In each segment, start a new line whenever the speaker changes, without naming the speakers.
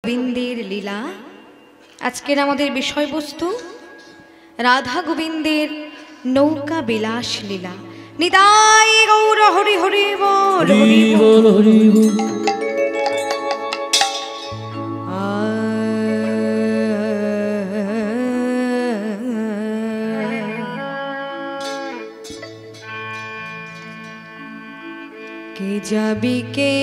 গোবিন্দের লীলা। আজকের আমাদের বিষয়বস্তু রাধা গোবিন্দের নৌকা বিলাস লীলা। নিতাই গৌর হরি হরি বল, হরি বল, হরি বল। কে যাবি কে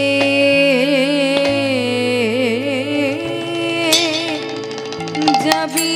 যাবি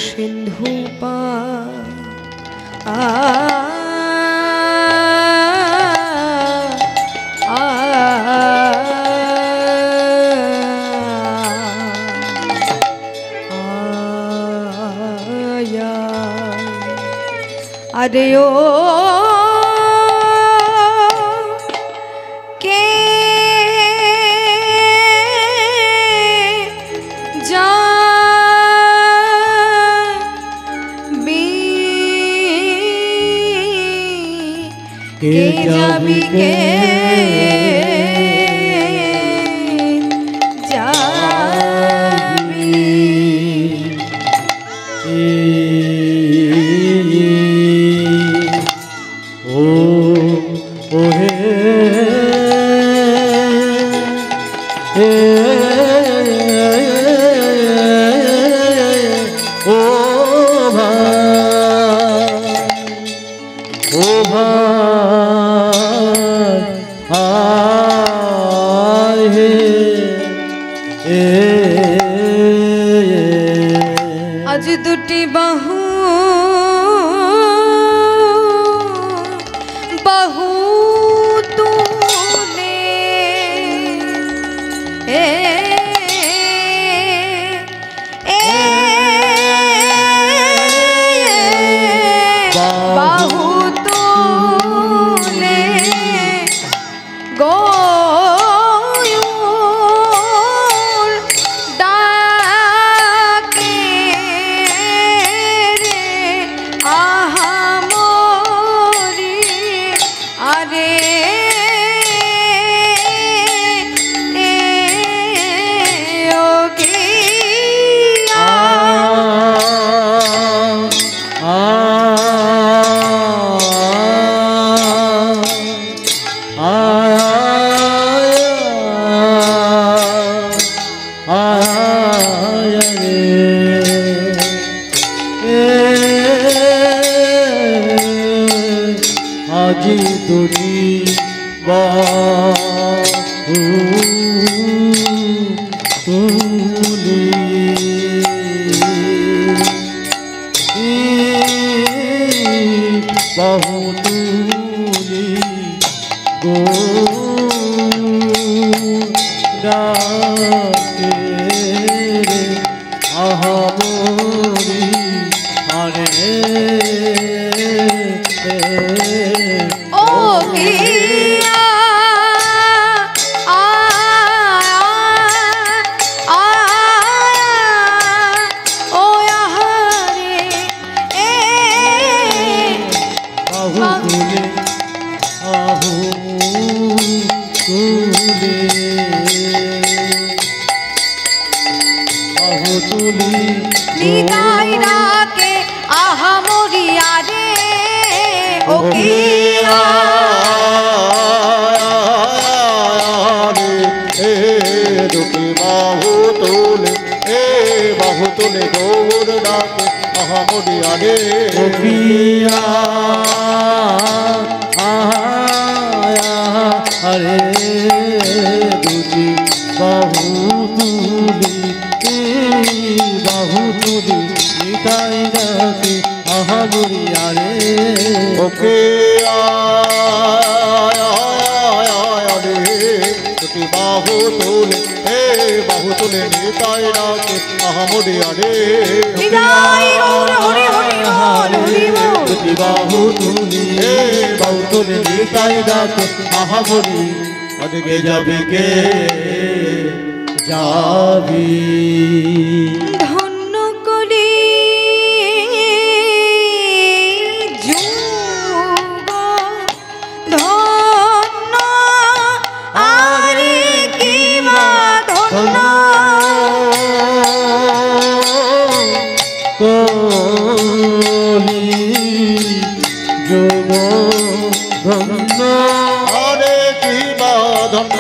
সিন্ধু আরে ও কে কে যাবি কে যাবি
ও ও হে ও ভাই ও ভাই
আজ দুটি বাহু বাহু তুলে বাহু তুলে গয়ুর ডাকে রে আহা মরি আরে ও কি
আজি দুটি বাহু তুলি বাহু তুলি গো ডাকে আহা মরি আরে
ও গিয়া ও আহারে
বাহু তুলে আহু তুলে বাহু তুলি
নিতাই রাকে আহা মরিয়া রে ও গিয়া
দুটি বাহু তুলে এ বাহু তুলে গৌর ডাকে আহামরি আরে
পিয়া আরে দুটি বাহু তুলি বাহু তুলি নিতাই ডাকে আহামরি আরে
ওকে আরে দুটি বাহু তুলে এ বাহু তুলে নিতাই ডাকে আহামরি আরে
নিতাই গৌর হরি হরি বল হরি বল।
দুটি বাহু তুলি বাহু তুলি নিতাই ডাকে আহামরি আদিকে যাবি কে যাবি
ধন্য কলি যুগ ধন্য আরে কি মা ধন্য
কলি যোগ ধন্য
আরে কি বাধন্য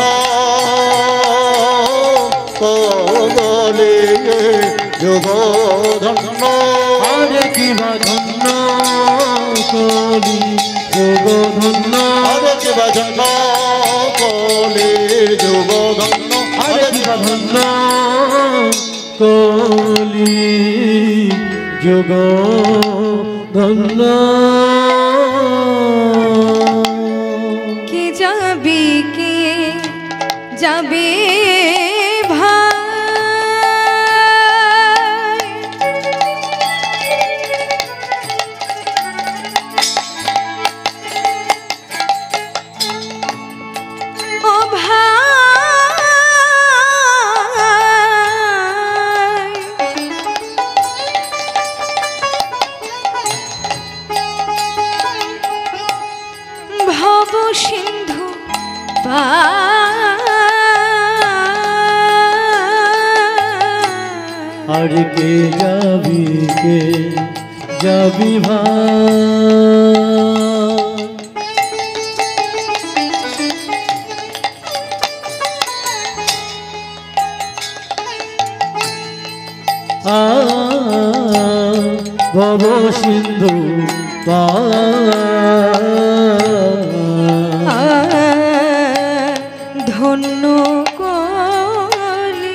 কবলে যোগ ধন্য
আরে কি ধন্য কলি যোগ ধন্য
আরে কি বাধন্য কলে যোগ ধন্য
আরে কি ধন্য কলি যোগ ধন্য
কে যাবে কে যাবে ভাই ও ভাই ভব সিন্ধু
আর কে যাবি ভাই ভব সিন্ধু
ধন্য কলি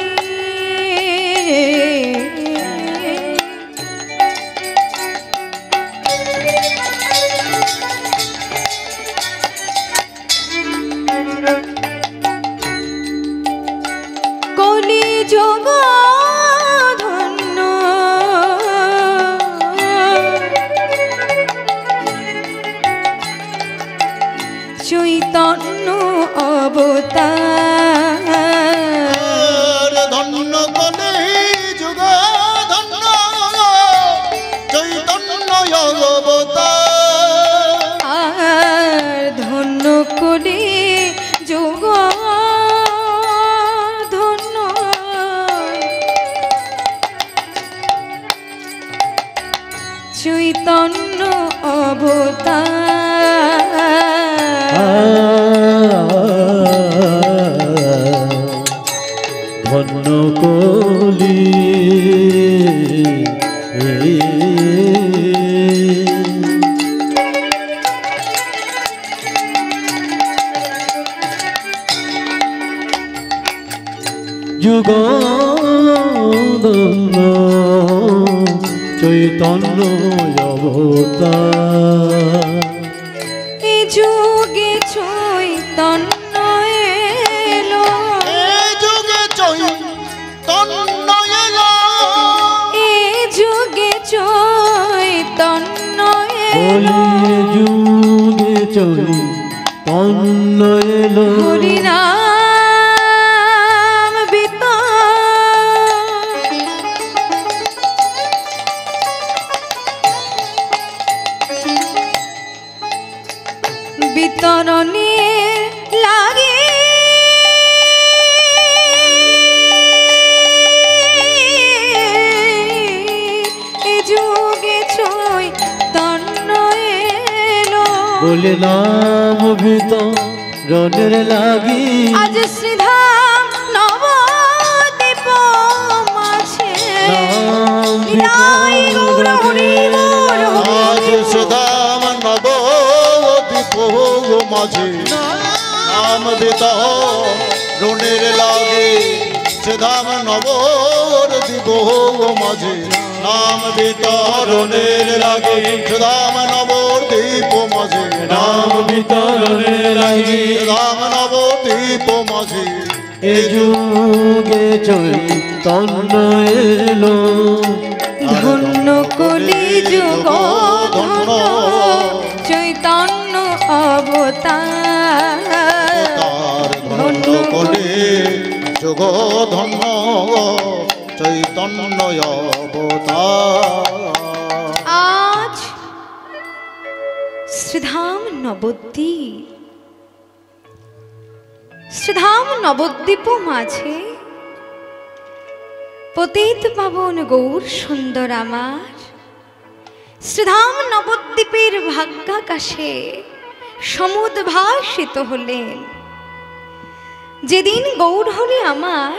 কলি যোগ ধন্য চৈতন্য অবতার
ধন্য কলে যুগ ধন্য চৈতন্য অবতার
আর ধন্য কলি যোগ ধন্য চৈতন্য অবতার
ধন্য কলি যুগ ধন্য চৈতন্য অবতার
এ যুগে চৈতন্য এলো
এই যুগে চৈতন্য এলো
এ যুগে চৈতন্য
বলি
এলো
যুগে চৈতন্য এলো
হরি নাম বিতরণে লাগে এ যুগে চৈতন্য এলো
বলে নাম ভিতর রনের লাগি
আজ শ্রীধাম নব
মাঝে নাম বিতরণের লাগে সে ধাম নবদ্বীপ মাঝে নাম বিতরণের লাগে সে ধাম নবদ্বীপ মাঝে
নাম বিতরণের লাগে
ধাম নবদ্বীপ মাঝে
এ যুগে চৈতন্য এলো
ধন্য কলি যুগ ধন্য চৈতন্য অবতার
তার ধন্য করে যোগ ধন্য চৈতন্য অবতার।
আজ শ্রীধাম নবদ্বীপ, শ্রীধাম নবদ্বীপ মাঝে পতিত পাবন গৌর সুন্দর আমার শ্রীধাম নবদ্বীপের ভাগ্যাকাশে সমুদ্ভাসিত হলেন। যেদিন গৌরহরি আমার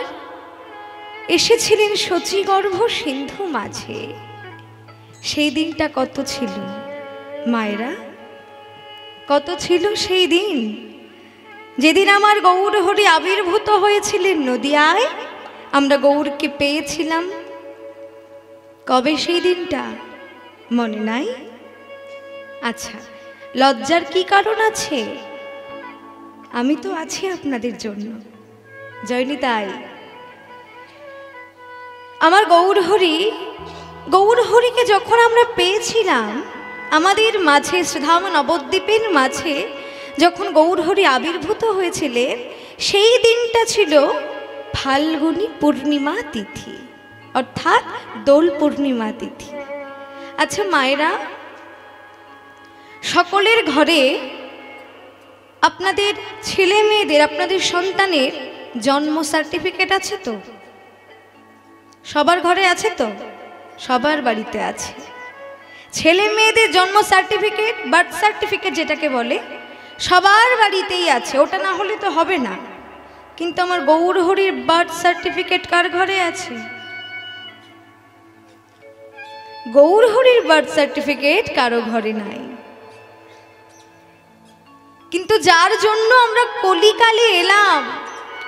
এসেছিলেন শচীগর্ভ সিন্ধু মাঝে, সেই দিনটা কত ছিল মায়েরা, কত ছিল সেই দিন যেদিন আমার গৌরহরি আবির্ভূত হয়েছিলেন নদিয়ায়, আমরা গৌরকে পেয়েছিলাম। কবে সেই দিনটা মনে নাই? আচ্ছা, লজ্জার কি কারণ আছে? আমি তো আছি আপনাদের জন্য। জয়নিতাই, আমার গৌরহরিকে যখন আমরা পেয়েছিলাম আমাদের মাঝে শ্রীধাম নবদ্বীপের মাঝে, যখন গৌরহরি আবির্ভূত হয়েছিলেন, সেই দিনটা ছিল ফাল্গুনী পূর্ণিমা তিথি, অর্থাৎ দোল পূর্ণিমা তিথি। আচ্ছা মায়েরা, সকলের ঘরে আপনাদের ছেলে মেয়েদের, আপনাদের সন্তানের জন্ম সার্টিফিকেট আছে তো? সবার ঘরে আছে তো? সবার বাড়িতে আছে। ছেলে মেয়েদের জন্ম সার্টিফিকেট, বার্থ সার্টিফিকেট যেটাকে বলে, সবার বাড়িতেই আছে। ওটা না হলে তো হবে না। কিন্তু আমার গৌরহরির বার্থ সার্টিফিকেট কার ঘরে আছে? গৌরহরির বার্থ সার্টিফিকেট কারো ঘরে নাই। কিন্তু যার জন্য আমরা কলিকালে এলাম,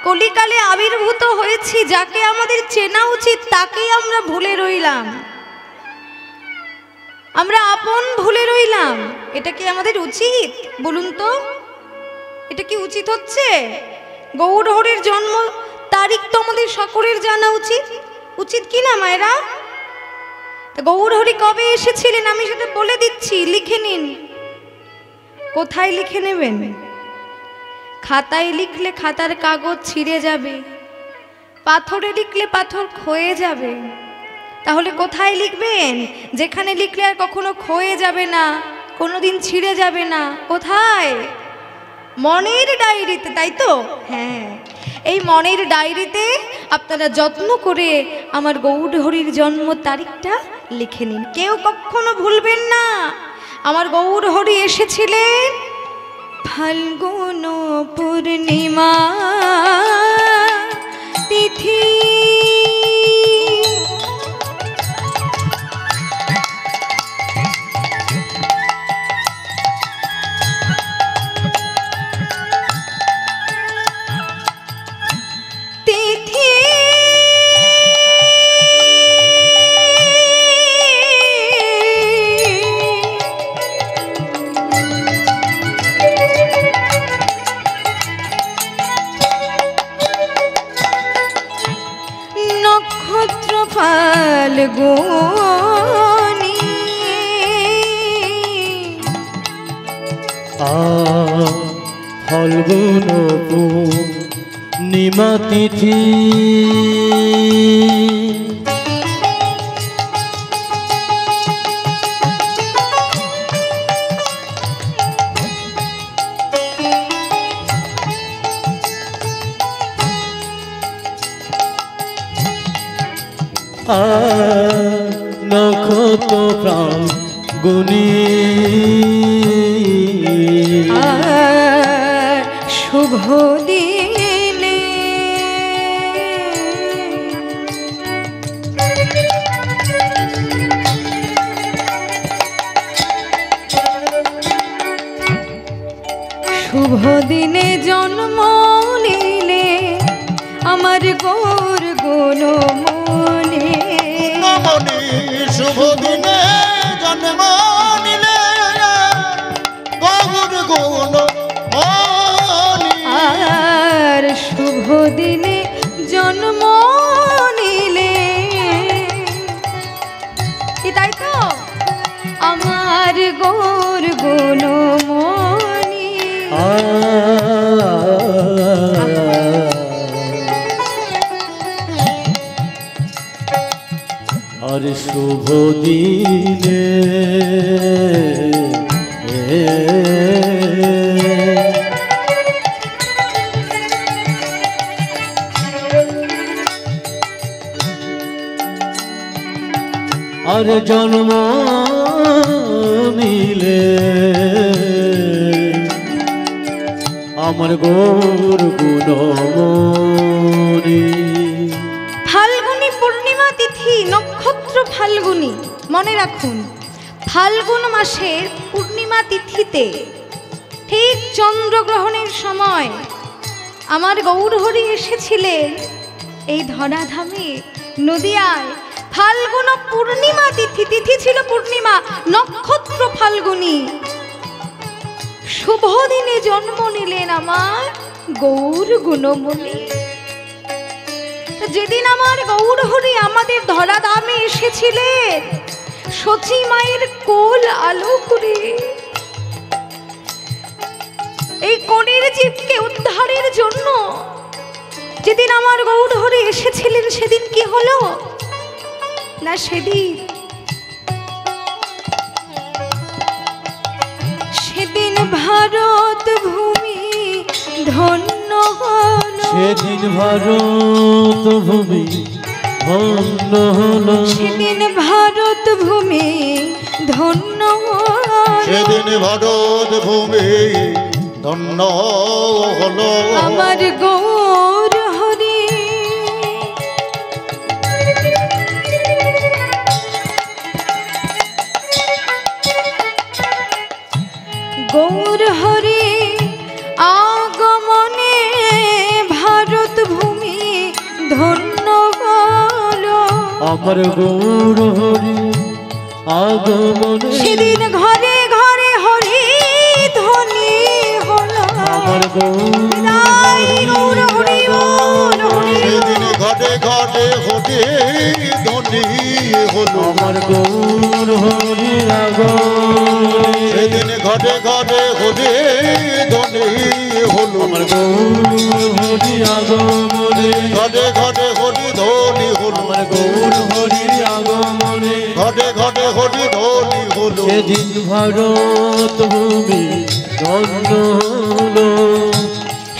কলিকালে আবির্ভূত হয়েছি, যাকে আমাদের চেনা উচিত তাকেই আমরা ভুলে রইলাম, আমরা আপন ভুলে রইলাম। এটা কি আমাদের উচিত? বলুন তো, এটা কি উচিত হচ্ছে? গৌরহরির জন্ম তারিখ তো আমাদের সকলের জানা উচিত, উচিত কি না মায়েরা? গৌরহরি কবে এসেছিলেন আমি সেটা বলে দিচ্ছি, লিখে নিন। কোথায় লিখে নেবেন? খাতায় লিখলে খাতার কাগজ ছিঁড়ে যাবে, পাথরে লিখলে পাথর ক্ষয়ে যাবে। তাহলে কোথায় লিখবেন? যেখানে লিখলে আর কখনো ক্ষয়ে যাবে না, কোনোদিন ছিঁড়ে যাবে না। কোথায়? মনের ডায়েরিতে, তাই তো? হ্যাঁ, এই মনের ডায়েরিতে আপনারা যত্ন করে আমার গৌরহরির জন্ম তারিখটা লিখে নিন। কেউ কখনো ভুলবেন না। আমার গৌরহরি এসেছিলেন ফাল্গুন পূর্ণিমা তিথি, ফাল্গুনী
ফাল্গুন পূর্ণিমা তিথি, নক্ষত্র প্রাণ গুণী
শুভ দিনে শুভ জন্ম নিলে আমার গৌর গুণমণি
মনি শুভ দিনে জন্ম নিলে গৌর গুণ
আর শুভ দিনে জন্ম নিলে তাই তো আমার গৌর গুণমণি
আর শুভ দিনে আর জন্ম নিলে আমার গৌর গুণমণি
ফাল্গুনী পূর্ণিমা তিথি নক্ষত্র ফাল্গুনী মনে রাখুন ফাল্গুন মাসের পূর্ণিমা তিথিতে ঠিক চন্দ্রগ্রহণের সময় আমার গৌরহরি এসেছিলেন এই ধরাধামে নদিয়ায়। ফাল্গুন পূর্ণিমা তিথি, তিথি ছিল পূর্ণিমা, নক্ষত্র ফাল্গুনী, শুভ দিনে জন্ম নিলেন আমার গৌর গুণমণি। যেদিন আমার গৌরহরি আমাদের ধরাধামে এসেছিলেন সচী মায়ের কোল আলো করে এই কলির জীবকে উদ্ধারের জন্য, যেদিন আমার গৌরহরি এসেছিলেন সেদিন কি হলো না, সেদিন ভারত ভূমি ধন্য হলো,
সেদিন ভারত ভূমি ধন্য হলো,
সেদিন ভারত ভূমি ধন্য হলো,
সেদিন ভারত ভূমি ধন্য হলো
আমার গৌর হরি। গৌর হরি আগমনে ভারত ভূমি ধন্য হলো,
আমার গৌর হরি আগমনে
সেদিন ঘরে ঘরে হরি ধ্বনি হলো,
আমার গৌর
হরি বল হরি
সেদিন ঘটে ঘটে হতে ধনী হলো
আমার গৌর হরি আগমনে
সেদিন ঘটে ঘটে হতে ধনী হলো
আমার গৌর হরি আগমনে
ঘটে ঘটে হরি ধনী হলো
আমার গৌর হরি আগমনে
ঘটে ঘটে হরি ধনী হলো
সেদিন ভারত ভূমি ধন্য হলো,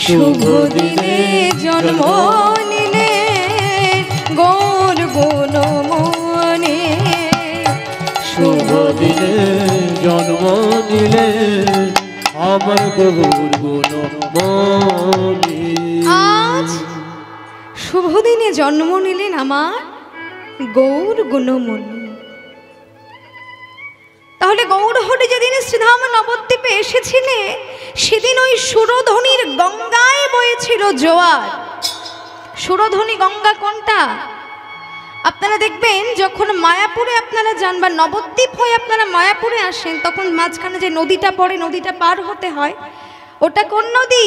শুভ দিনে জন্ম নিলে গৌর গুণমণি,
শুভ দিনে জন্ম নিলে আমার গৌর গুণমণি।
আজ শুভ দিনে জন্ম নিলেন আমার গৌর গুণমণি। তাহলে গৌরহরি যেদিন শ্রীধাম নবদ্বীপে এসেছিলে সেদিন ওই সুরধ্বনির গঙ্গায় বয়েছিল জোয়ার। সুরধ্বনি গঙ্গা কোনটা? আপনারা দেখবেন যখন মায়াপুরে আপনারা যান বা নবদ্বীপ হয়ে আপনারা মায়াপুরে আসেন তখন মাঝখানে যে নদীটা পড়ে, নদীটা পার হতে হয়, ওটা কোন নদী?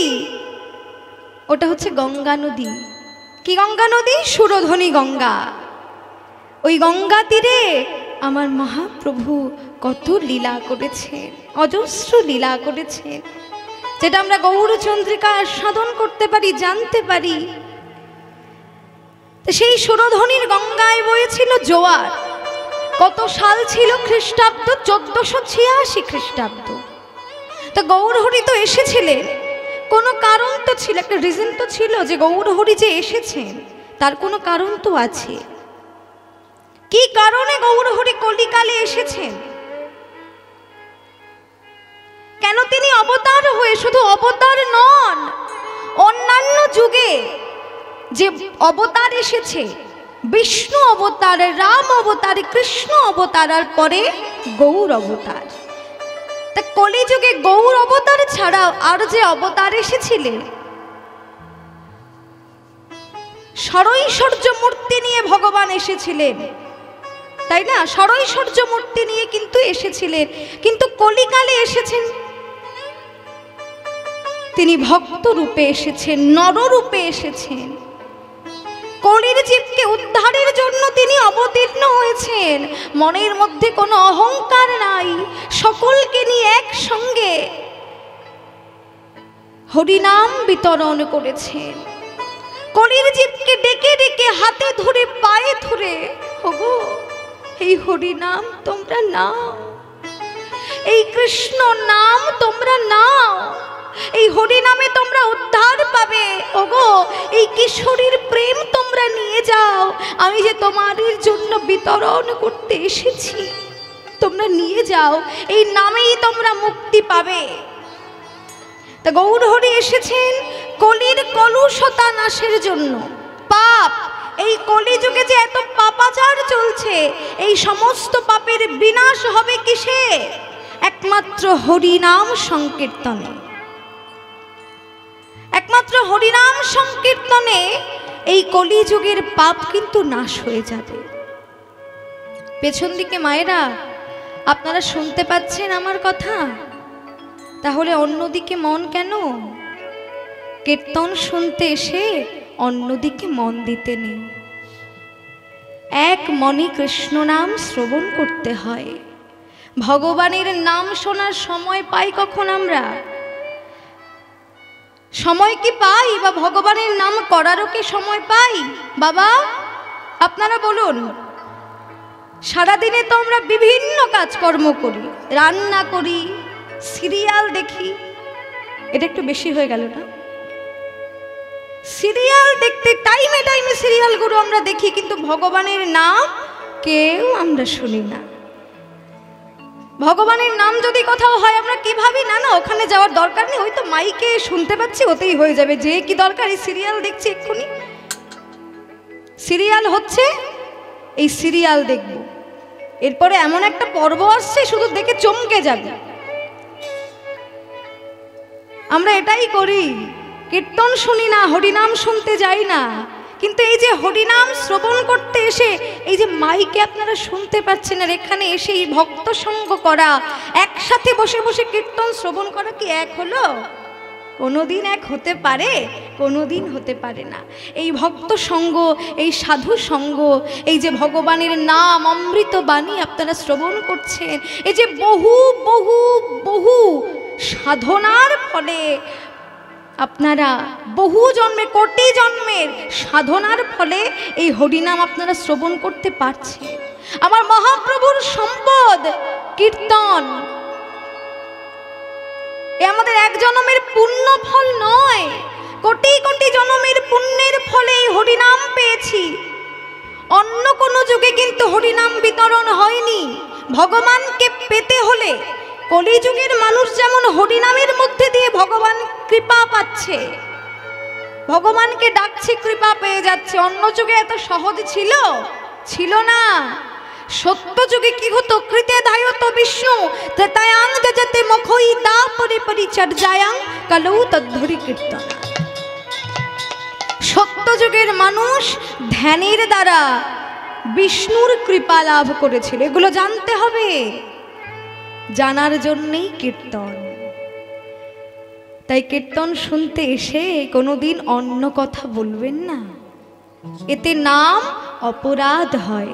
ওটা হচ্ছে গঙ্গা নদী। কি গঙ্গা নদী? সুরধ্বনি গঙ্গা। ওই গঙ্গা তীরে আমার মহাপ্রভু কত লীলা করেছেন, অজস্র লীলা করেছেন, যেটা আমরা গৌরচন্দ্রিকা আস্বাদন করতে পারি, জানতে পারি। সেই সুরধ্বনির গঙ্গায় বয়েছিল জোয়ার। কত সাল ছিল? খ্রিস্টাব্দ 1486 খ্রিস্টাব্দ। তো গৌরহরি তো এসেছিলেন, কোনো কারণ তো ছিল, একটা রিজন তো ছিল যে গৌরহরি যে এসেছেন তার কোনো কারণ তো আছে। কি কারণে গৌরহরি কলিকালে এসেছেন? কেন তিনি অবতার হয়ে, শুধু অবতার নন, অন্যান্য যুগে যে অবতার এসেছে, বিষ্ণু অবতার, রাম অবতার, কৃষ্ণ অবতার, আর পরে গৌর অবতার। তা কলিযুগে গৌর অবতার ছাড়াও আর যে অবতার এসেছিলেন ষড়ৈশ্বর্য মূর্তি নিয়ে ভগবান এসেছিলেন, তাই না? ষড়ৈশ্বর্য মূর্তি নিয়ে কিন্তু এসেছিলেন, কিন্তু কলিকালে এসেছেন তিনি ভক্ত রূপে এসেছেন, নররূপে এসেছেন। কলির জীবকে উদ্ধারের জন্য তিনি অবতীর্ণ হয়েছেন। মনের মধ্যে কোনো অহংকার নাই, সকলকে নিয়ে একসঙ্গে হরিনাম বিতরণ করেছেন। কলির জীবকে ডেকে ডেকে হাতে ধরে পায়ে ধরে, ওগো এই হরিনাম তোমরা নাও, এই কৃষ্ণ নাম তোমরা নাও, এই হরিনামে তোমরা উদ্ধার পাবে। ওগো এই কিশোরীর প্রেম তোমরা নিয়ে যাও, আমি যে তোমাদের জন্য বিতরণ করতে এসেছি, তোমরা নিয়ে যাও, এই নামেই তোমরা মুক্তি পাবে। তা গৌর হরি এসেছেন কলির কলুষতা নাশের জন্য। পাপ, এই কলিযুগে যে এত পাপাচার চলছে, এই সমস্ত পাপের বিনাশ হবে কিসে? একমাত্র হরিনাম সংকীর্তনে। একমাত্র হরিনাম সংকীর্তনে এই কলিযুগের পাপ কিন্তু নাশ হয়ে যাবে। পেছন দিকে মায়েরা আপনারা শুনতে পাচ্ছেন আমার কথা? তাহলে অন্যদিকে মন কেন? কীর্তন শুনতে এসে অন্যদিকে মন দিতে নেই। এক মনে কৃষ্ণ নাম শ্রবণ করতে হয়। ভগবানের নাম শোনার সময় পাই কখন আমরা? সময় কি পাই? বা ভগবানের নাম করারও কি সময় পাই? বাবা আপনারা বলুন। সারাদিনে তো আমরা বিভিন্ন কাজকর্ম করি, রান্না করি, সিরিয়াল দেখি। এটা একটু বেশি হয়ে গেল না? সিরিয়াল দেখতে টাইমে টাইমে সিরিয়ালগুলো আমরা দেখি, কিন্তু ভগবানের নাম কেউ আমরা শুনি না। ভগবানের নাম যদি কোথাও হয় আমরা কি ভাবি? না না, ওখানে যাওয়ার দরকার নেই, ওই তো মাইকে শুনতে পাচ্ছি, ওতেই হয়ে যাবে। যে কি দরকার, এই সিরিয়াল দেখছি, এক্ষুনি সিরিয়াল হচ্ছে, এই সিরিয়াল দেখব, এরপরে এমন একটা পর্ব আসছে শুধু দেখে চমকে যাবে। আমরা এটাই করি, কীর্তন শুনি না, হরিনাম শুনতে যাই না। কিন্তু এই যে হরিনাম শ্রবণ করতে এসে এই যে মাইকে আপনারা শুনতে পাচ্ছেন, আর এখানে এসে এই ভক্ত সঙ্গ করা, একসাথে বসে বসে কীর্তন শ্রবণ করা কি এক হলো? কোনোদিন এক হতে পারে? কোনোদিন হতে পারে না। এই ভক্ত সঙ্গ, এই সাধু সঙ্গ, এই যে ভগবানের নাম অমৃত বাণী আপনারা শ্রবণ করছেন, এই যে বহু বহু বহু সাধনার ফলে আপনারা বহু জন্মে, কোটি জন্মের সাধনার ফলে এই হরিনাম আপনারা শ্রবণ করতে পারছেন। আমার মহাপ্রভুর সম্পদ কীর্তন, এ আমাদের এক জন্মের পুণ্য ফল নয়, কোটি কোটি জন্মের পুণ্যের ফলে এই হরিনাম পেয়েছি। অন্য কোনো যুগে কিন্তু হরিনাম বিতরণ হয়নি। ভগবানকে পেতে হলে কলিযুগের মানুষ যেমন হরিনামের মধ্যে দিয়ে ভগবান কৃপা পাচ্ছে, ভগবানকে ডাকছে, কৃপা পেয়ে যাচ্ছে। অন্য যুগে এত সহজ ছিল? ছিল না। সত্য যুগে কি হতো? কৃতে ধায়ত বিষ্ণু ত্রেতায়াং যজতে মুখই তাপরে পরিচর্যায়াং কলৌ তদ্ধরি কীর্তন। সত্য যুগের মানুষ ধ্যানের দ্বারা বিষ্ণুর কৃপা লাভ করেছিল। এগুলো জানতে হবে, জানার জন্যই কীর্তন। তাই কীর্তন শুনতে এসে কোনোদিন অন্য কথা বলবেন না, এতে নাম অপরাধ হয়,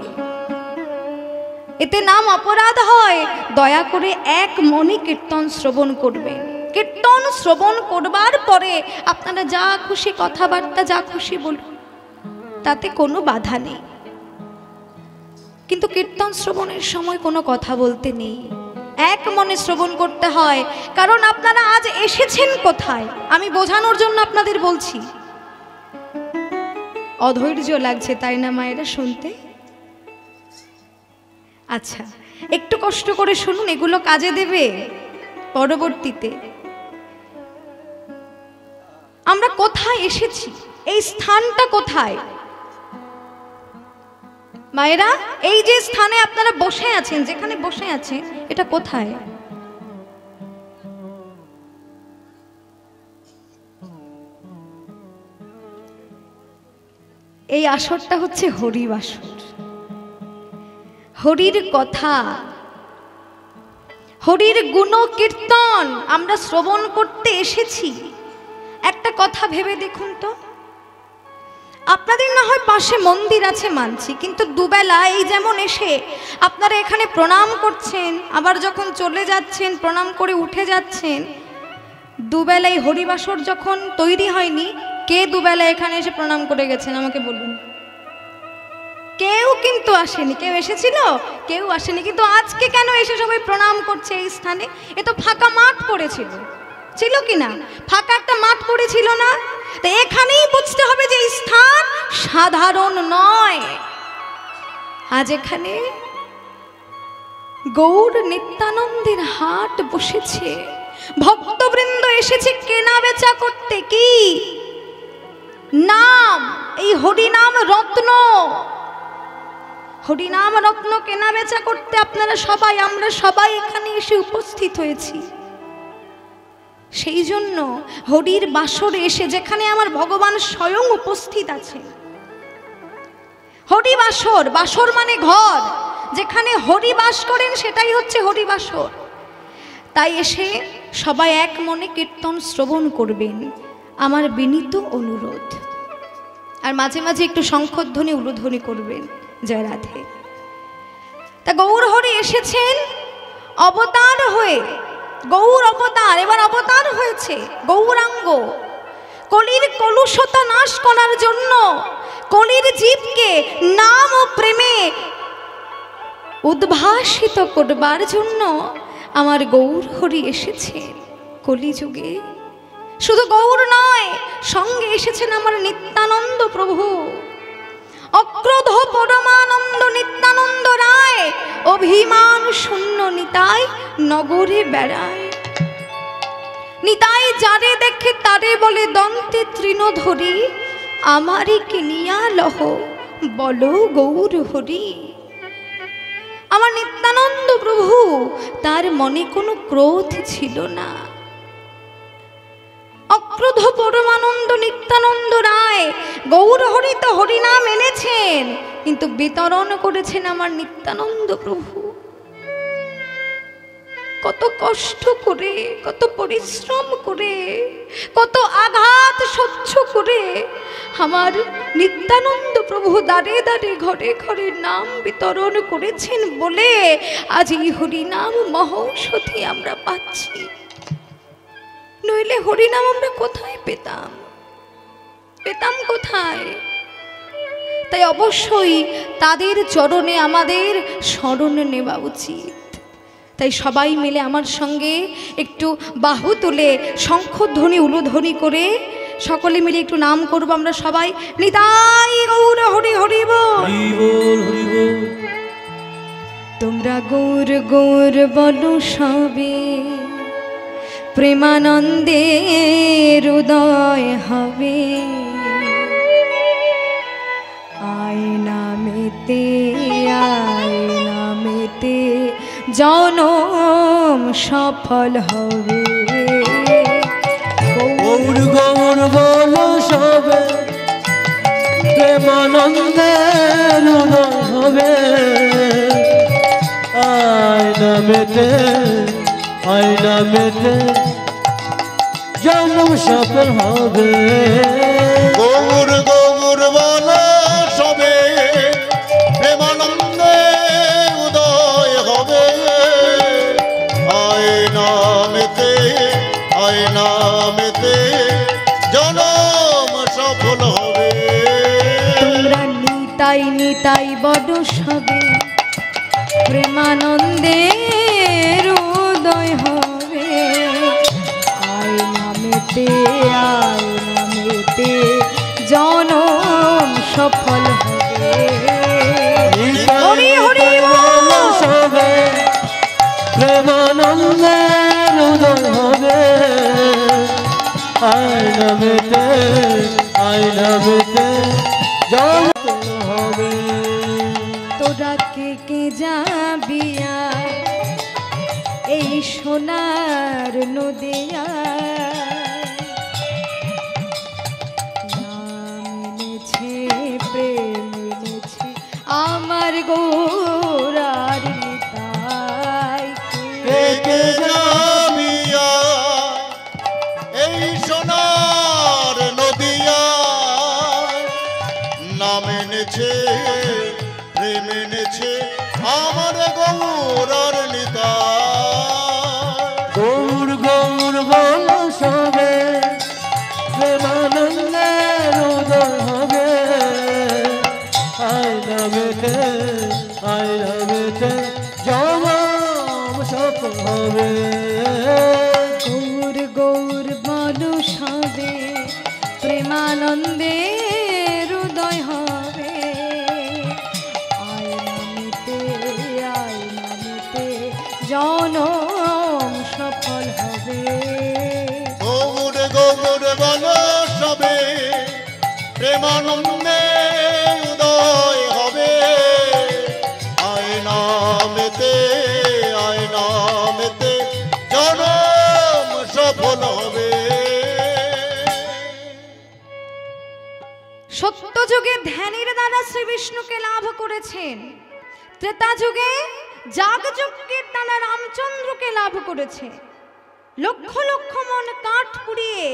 এতে নাম অপরাধ হয়। দয়া করে এক মনে কীর্তন শ্রবণ করবেন। কীর্তন শ্রবণ করবার পরে আপনারা যা খুশি কথাবার্তা, যা খুশি বলুন, তাতে কোনো বাধা নেই। কিন্তু কীর্তন শ্রবণের সময় কোনো কথা বলতে নেই, এক মনে শ্রবণ করতে হয়। কারণ আপনারা আজ এসেছেন কোথায়? আমি বোঝানোর জন্য আপনাদের বলছি। অধৈর্য লাগছে তাই না মায়েরা শুনতে? আচ্ছা, একটু কষ্ট করে শুনুন, এগুলো কাজে দেবে পরবর্তীতে। আমরা কোথায় এসেছি? এই স্থানটা কোথায় মায়েরা? এই যে স্থানে আপনারা বসে আছেন, যেখানে বসে আছেন, এটা কোথায়? এই আসরটা হচ্ছে হরি বাসর। হরির কথা, হরির গুণ কীর্তন আমরা শ্রবণ করতে এসেছি। একটা কথা ভেবে দেখুন তো, আপনাদের না হয় পাশে মন্দির আছে মানছি, কিন্তু দুবেলা এই যেমন এসে আপনারা এখানে প্রণাম করছেন, আবার যখন চলে যাচ্ছেন প্রণাম করে উঠে যাচ্ছেন, দুবেলায় হরিবাসর যখন তৈরি হয়নি, কে দুবেলা এখানে এসে প্রণাম করে গেছেন আমাকে বলুন? কেউ কিন্তু আসেনি। কেউ এসেছিল? কেউ আসেনি। কিন্তু আজকে কেন এসে সবাই প্রণাম করছে এই স্থানে? এ তো ফাঁকা মাঠ পড়েছিল, ছিল কি না? ফাঁকা একটা মাঠ পড়েছিল না? তো এখানেই বুঝতে হবে যে এই স্থান সাধারণ নয়। আজ এখানে গৌর নিত্যানন্দের হাট বসেছে, ভক্তবৃন্দ এসেছে কেনা বেচা করতে। কি নাম? এই হরিনাম রত্ন। হরিনাম রত্ন কেনা বেচা করতে আপনারা সবাই, আমরা সবাই এখানে এসে উপস্থিত হয়েছি। সেই জন্য হরির বাসরে এসে, যেখানে আমার ভগবান স্বয়ং উপস্থিত আছে, হরি বাসর, বাসর মানে ঘর, যেখানে হরি বাস করেন সেটাই হচ্ছে হরি বাসর। তাই এসে সবাই এক মনে কীর্তন শ্রবণ করবেন, আমার বিনীত অনুরোধ। আর মাঝে মাঝে একটু শঙ্খধ্বনি উলুধ্বনি করবেন, জয় রাধে। তা গৌর হরি এসেছেন অবতার হয়ে, গৌর অবতার, এবার অবতার হয়েছে গৌরাঙ্গ, কলির কলুষতা নাশ করার জন্য, কলির জীবকে নাম ও প্রেমে উদ্ভাসিত করবার জন্য আমার গৌর হরি এসেছেন কলিযুগে। শুধু গৌর নয়, সঙ্গে এসেছেন আমার নিত্যানন্দ প্রভু, অক্রোধ পরমানন্দ নিত্যানন্দ রায়, অভিমান শূন্য নিতাই নগরে বেড়ায়। নিতাই যারে দেখে তারে বলে দন্তে তৃণধরি, আমারই কিনিয়া লহ বলো গৌর হরি। আমার নিত্যানন্দ প্রভু, তার মনে কোনো ক্রোধ ছিল না। অক্রোধ পরমানন্দ নিত্যানন্দ রায় গৌর হরি তো হরিনাম এনেছেন, কিন্তু বিতরণ করেছেন আমার নিত্যানন্দ প্রভু। কত কষ্ট করে, কত পরিশ্রম করে, কত আঘাত সহ্য করে আমার নিত্যানন্দ প্রভু দাঁড়ে দাঁড়ে ঘরে ঘরে নাম বিতরণ করেছেন বলে আজ এই হরিনাম মহৌষধি আমরা পাচ্ছি। নইলে হরিনাম আমরা কোথায় পেতাম? পেতাম কোথায়? তাই অবশ্যই তাদের চরণে আমাদের শরণ নেওয়া উচিত। তাই সবাই মিলে আমার সঙ্গে একটু বাহু তুলে শঙ্খধ্বনি উলুধ্বনি করে সকলে মিলে একটু নাম করব আমরা সবাই। নিতাই গৌর হরি হরি বল, তোমরা গৌর গৌর বলো সবে, প্রেমানন্দের উদয় হবে। আয়নামেতে আয়নামেতে জনম সফল হবে।
গৌর গৌর বলো সবে, প্রেমানন্দের উদয় হবে। আয়নামেতে আয়নামেতে জন্ম সফল হবে।
গৌর গৌর বলো সবে, প্রেমানন্দে উদয় হবে। আয়নামেতে আয়নামেতে জনম সফল হবে।
তোমরা নিতাই নিতাই বড় সবে, প্রেমানন্দের উদয় হবে। আয়নামেতে আয়নামেতে জনম সফল হবে। হরি হরি বল
সবে, প্রেমানন্দের উদয় হবে। আয়নামেতে আয়নামেতে জন্ম হবে।
তোরা কে কে যাবিয়া এই সোনার নদিয়া, নাম এনেছে প্রেম
এনেছে প্রেম এনেছে আমার গৌরার নিতাই।
গৌর গৌর বলো সবে, প্রেমানন্দের উদয় হবে। আয় নামেতে জনম সফল হবে।
গৌর গৌর বলো সবে, প্রেমানন্দের উদয় হবে। আয় নামেতে জনম সফল হবে।
গৌর গৌর বলো সবে, প্রেমানন্দে উদয় হবে। আয় নামেতে জনম সফল হবে।
সত্য যুগে ধ্যানের দ্বারা শ্রী বিষ্ণুকে লাভ করেছেন, ত্রেতা যুগে যাগযজ্ঞের দ্বারা রামচন্দ্রকে লাভ করেছে। লক্ষ লক্ষ মন কাঠ পুড়িয়ে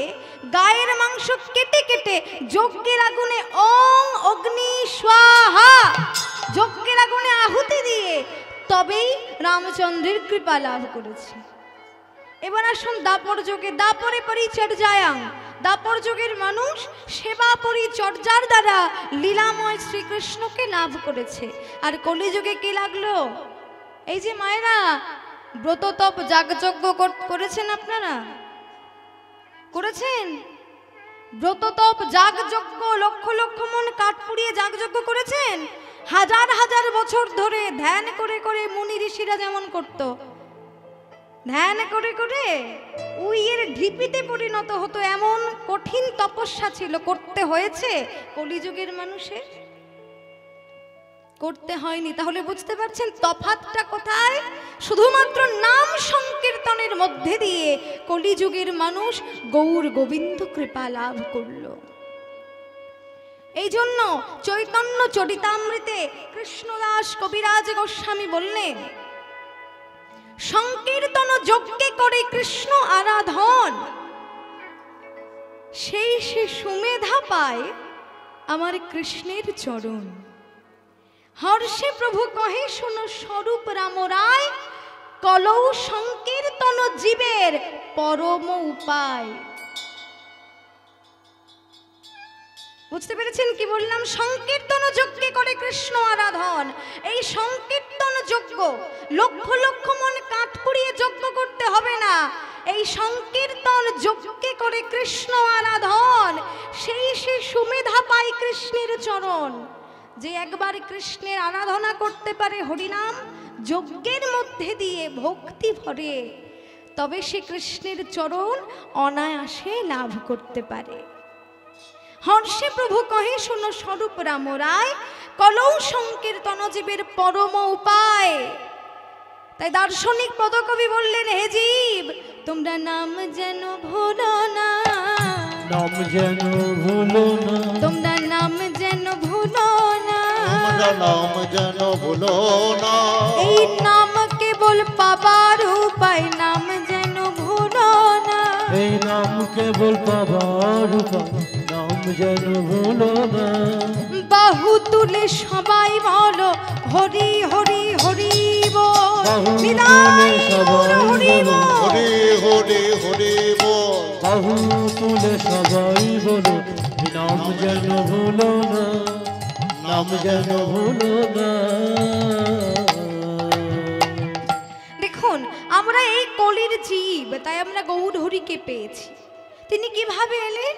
গায়ের মাংস কেটে কেটে যজ্ঞের আগুনে ওং অগ্নি স্বাহা যজ্ঞের আগুনে আহুতি দিয়ে তবেই রামচন্দ্রের কৃপা লাভ করেছে। এবার আসুন দাপর যুগে, দাপরে পরিচর্যায়াং, দাপর যুগের মানুষ সেবা পরিচর্যার দ্বারা লীলাময় শ্রীকৃষ্ণকে লাভ করেছে। আর কলিযুগে কি লাগলো? এই যে মায়েরা ব্রত তপ যাগযজ্ঞ করেছেন, আপনারা করেছেন? ব্রত তপ যাগযজ্ঞ লক্ষ লক্ষ মন কাঠ পুড়িয়ে যাগযজ্ঞ করেছেন। হাজার হাজার বছর ধরে ধ্যান করে করে মুনি ঋষিরা যেমন করত, ধ্যান করে করে উইয়ের ঢিপিতে পরিণত হতো, এমন কঠিন তপস্যা ছিল, করতে হয়েছে। কলিযুগের মানুষের করতে হয়নি। তাহলে বুঝতে পারছেন তফাৎটা কোথায়? শুধুমাত্র নাম সংকীর্তনের মধ্যে দিয়ে কলিযুগের মানুষ গৌর গোবিন্দ কৃপা লাভ করল। এই জন্য চৈতন্য চরিতামৃতে কৃষ্ণদাস কবিরাজ গোস্বামী বললেন, সংকীর্তন যজ্ঞে করে কৃষ্ণ আরাধন, সেই সে সুমেধা পায় আমার কৃষ্ণের চরণ। হর্ষে প্রভু কহে শোনো স্বরূপ রাম রায়, কলৌ সংকীর্তন জীবের পরম উপায়। বুঝতে পেরেছেন কি বললাম? সংকীর্তন যজ্ঞে করে কৃষ্ণ আরাধন। এই সংকীর্তন যজ্ঞ লক্ষ লক্ষ মন কাঠ পুড়িয়ে যজ্ঞ করতে হবে না। এই সংকীর্তন যজ্ঞে করে কৃষ্ণ আরাধন, সেই সে সুমেধা পায় কৃষ্ণের চরণ। যে একবার কৃষ্ণের আরাধনা করতে পারে হরিনাম যজ্ঞের মধ্যে দিয়ে ভক্তি ভরে, তবে সে কৃষ্ণের চরণ অনায়াসে লাভ করতে পারে। হর্ষে প্রভু কহে শোনো স্বরূপ রাম রায়, কলৌ সংকীর্তন জীবের পরম উপায়। তাই দার্শনিক পদকবি বললেন, হে জীব তোমরা নাম যেন ভুলো না,
নাম যেন ভুলো না,
তোমরা নাম যেন ভুলো না,
তোমরা নাম যেন ভুলো না।
এই নাম কেবল পাবার উপায়, নাম যেন ভুলো না,
এই নাম কেবল পাবার উপায়, নাম যেন ভুলো না।
বাহু তুলে সবাই বলো হরি হরি হরি বল,
বাহু তুলে
নিতাই
সবাই
হরি
বলো,
বল।
হরি হরি হরি বল।
বাহু তুলে সবাই বলো, নাম যেন ভুলো না, নাম যেন ভুলো না।
দেখুন আমরা এই কলির জীব, তাই আমরা গৌর হরিকে পেয়েছি। তিনি কিভাবে এলেন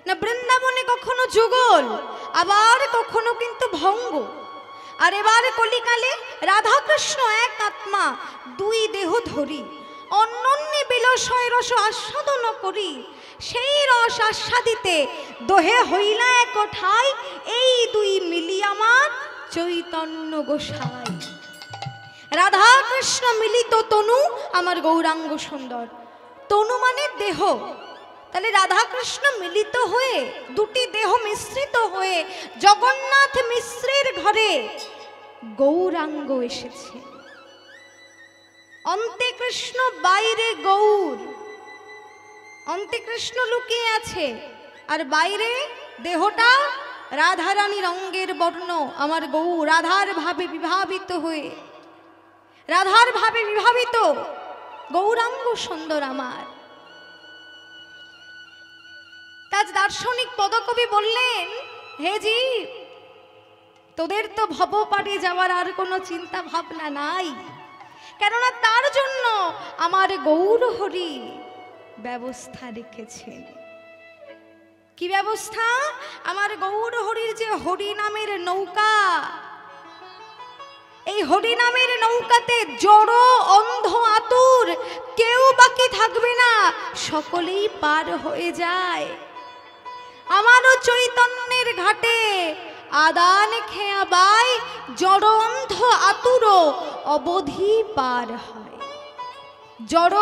না, বৃন্দাবনে কখনো যুগল, আবার কখনো কিন্তু ভঙ্গ। আর এবার কলিকালে রাধাকৃষ্ণ এক আত্মা, দুই দেহ ধরি অনন্যে বিলসয় রস আস্বাদন করি, সেই রস আস্বাদিতে দোহে হইলা এক ঠাই, এই দুই মিলি আমার চৈতন্য গোসাই। রাধা কৃষ্ণ মিলিত তনু আমার গৌরাঙ্গ সুন্দর। তনু মানে দেহ, তাহলে রাধা কৃষ্ণ মিলিত হয়ে দুটি দেহ মিশ্রিত হয়ে জগন্নাথ মিশ্রের ঘরে গৌরাঙ্গ এসেছে। অন্তে কৃষ্ণ বাইরে গৌর, অন্তে কৃষ্ণ লুকিয়ে আছে, আর বাইরে দেহটা রাধারানী রঙ্গের বর্ণ আমার গৌ রাধার ভাবে বিভাবিত হয়ে, রাধার ভাবে বিভাবিত গৌরাঙ্গ সুন্দর আমার। তাজ দার্শনিক পদকবি বললেন, হে জীব, তোদের তো ভব পারে যাওয়ার আর কোনো চিন্তা ভাবনা নাই, কেননা তার জন্য আমার গৌর হরি ব্যবস্থা রেখেছেন। কি ব্যবস্থা? আমার গৌর হরির যে হরি নামের নৌকা, এই হরি নামের নৌকাতে জড় অন্ধ আতুর কেউ বাকি থাকবে না, সকলেই পার হয়ে যায়। আমারও চৈতন্যের ঘাটে আদান খেয়া বাই জড় অন্ধ আতুর অবধি পার হয়। জড়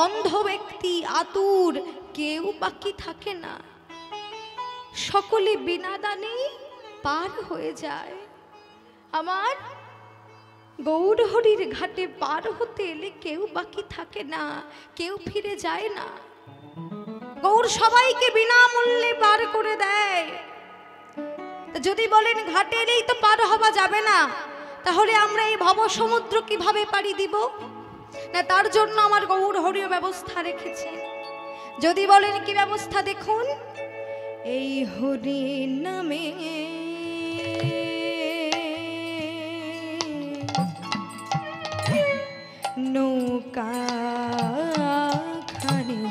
অন্ধ ব্যক্তি আতুর কেউ বাকি থাকে না, সকলে বিনা দানে পার হয়ে যায়। আমার গৌর হরির ঘাটে পার হতে এলে কেউ বাকি থাকে না, কেউ ফিরে যায় না। গৌর সবাইকে বিনামূল্যে পার করে দেয়। যদি বলেন ঘাটে এলেই তো পার হওয়া যাবে না, তাহলে আমরা এই ভব সমুদ্র কিভাবে পাড়ি দিব? না, তার জন্য আমার গৌর হরিও ব্যবস্থা রেখেছে। যদি বলেন কি ব্যবস্থা, দেখুন, এই হরি নামে নৌকা খানি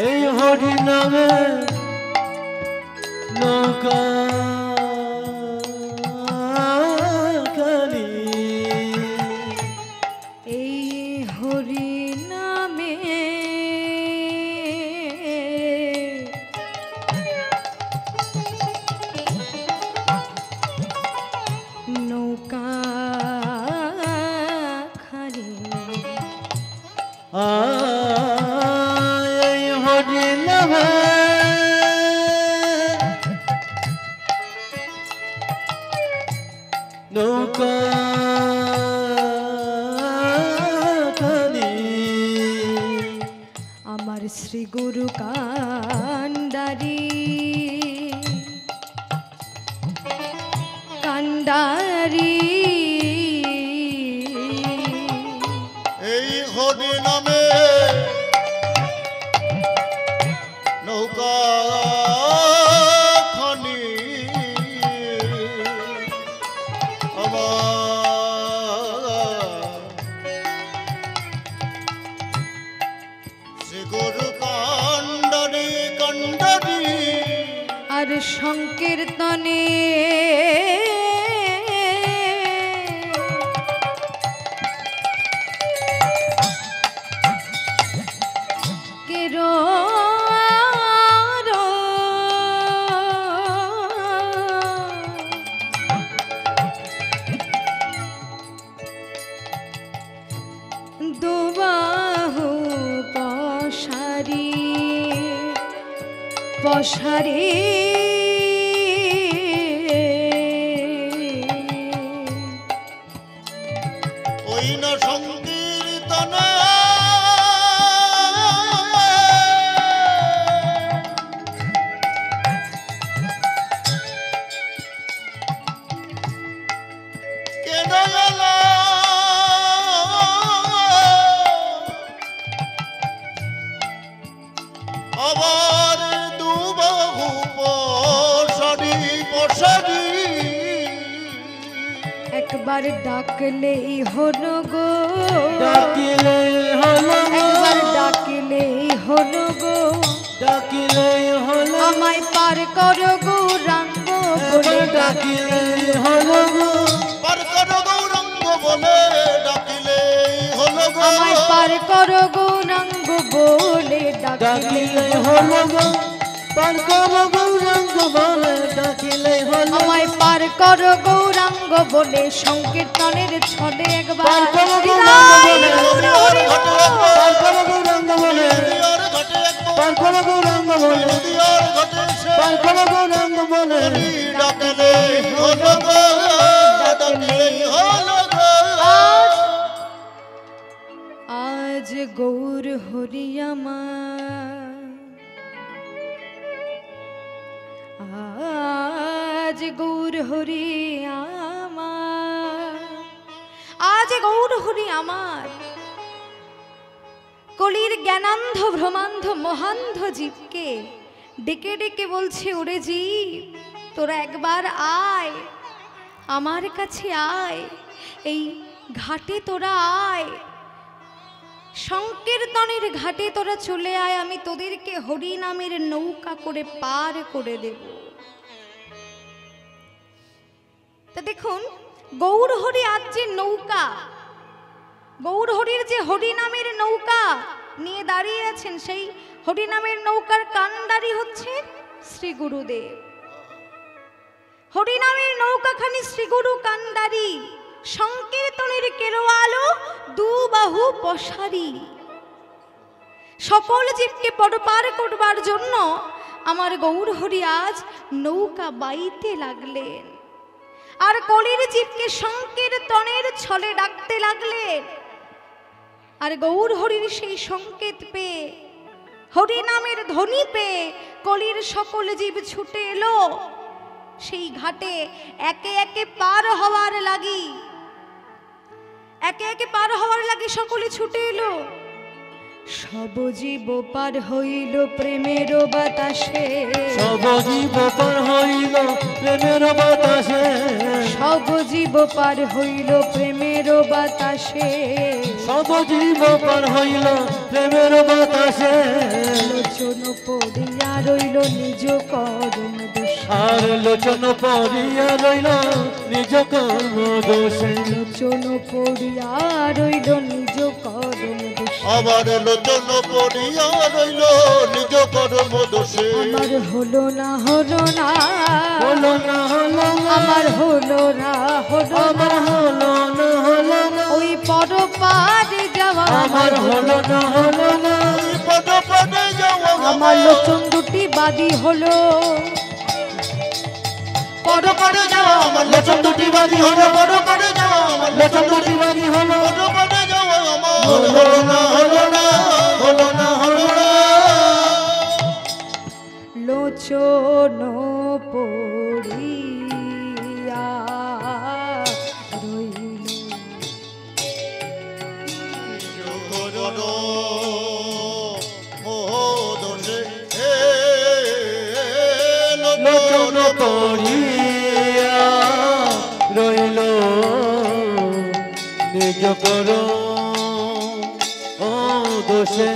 এই হরি নামে নৌকা খানি,
এই হরি নামে নৌকা খানি,
এই হরি নামে নৌকা খানি,
আমার শ্রী গুরু কান্ডারি কান্ডারি
এই হরি নামে নৌকা খানি আমার শ্রী গুরু কান্ডারি কান্ডারি
আর সংকীর্তনে দুবাহু পশারি পশারি
ওই না সংকীর্তনে কেন এলো আবার দুবাহু পশারি পশারি,
একবার ডাকলেই হলো গো,
ডাকিলে হলো গো,
একবার ডাকলেই হলো গো,
ডাকিলে হলো,
আমায় পার করো গৌরাঙ্গ বলে
ডাকিলে হলো গো,
পার করো গৌরাঙ্গ বলে ডাকিলে হলো গো।
আমায় পার করো গৌরাঙ্গ বলে ডাকিলে
ডাকিলে হলো গো পার করো গৌরাঙ্গ বলে ডাকিলে হলো
আমায় পার করো গৌরাঙ্গ বলে সংকীর্তনের ছলে একবার
পার করো
হৃদয়
গৌরাঙ্গ
গৌর হরি বল।
পার করো গৌরাঙ্গ বলে পার করো গৌরাঙ্গ বলে পার করো গৌরাঙ্গ বলে
ডাকলে হলো গো ডাকলে হলো গো
আজ গৌর হরি আমার আজ গৌর হরি আমার আজ গৌর হরি আমার কলির জ্ঞানান্ধ ভ্রমান্ধ মহান্ধ জীবকে ডেকে ডেকে বলছে ওরে জীব তোরা একবার আয় আমার কাছে আয় এই ঘাটে তোরা আয় সংকীর্তনের ঘাটে তোরা চলে আয় আমি তোদেরকে হরি নামের নৌকা করে পার করে দেব তা দেখুন গৌর হরি আজ যে নৌকা গৌর হরির যে হরি নামের নৌকা নিয়ে দাঁড়িয়ে আছেন সেই হরি নামের নৌকার কান্ডারি হচ্ছে শ্রী গুরুদেব হরি নামের নৌকাখানি শ্রী গুরু কান্ডারি সংকীর্তনের কেরোয়ালো দু বাহু পশারি সকল জীবকে পরপার করবার জন্য আমার গৌর হরি আজ নৌকা বাইতে লাগলেন আর কলির জীবকে সংকীর্তনের ছলে ডাকতে লাগলেন আর গৌর হরির সেই সংকেত পেয়ে হরি নামের ধ্বনি পেয়ে কলির সকল জীব ছুটে এলো সেই ঘাটে একে একে পার হওয়ার লাগি একে একে পার হওয়ার লাগি সকলে ছুটে এলো সব জীব পার হইল প্রেমের বাতাসে
সব জীব পার হইল প্রেমের বাতাসে
সব জীব পার হইল প্রেমের বাতাসে
সব জীব পার হইল প্রেমের বাতাসে
লোচন পড়িয়া রইল নিজ করুণ দোষে
আর লোচন পড়িয়া রইল নিজ কর্ম দোষে
লোচন পড়িয়া রইল নিজ করুণ দোষে
আবার লোচন পড়িয়া রইল নিজ কর্ম দোষে
আমার হলো না হলো না
হলো না হলো না
আমার হলো না হলো
আমার
না
হলো না হলো না
ওই পর পারে যাওয়া
আমার হলো না হলো না
পদ পদে যাওয়া
আমার লোচন দুটি বাদী হলো
পদ পদে যাওয়া আমার লোচন দুটি বাজি হলো পদ পদে যাওয়া আমার
লোচন দুটি বাজি হলো
পদ পদে যাওয়া আমার হলো না হলো না হলো না হলো না
লোচন পড়িয়া রইল
করো মোহ দোষে
লোচন পড়িয়া রইল নিজ কর ও দোষে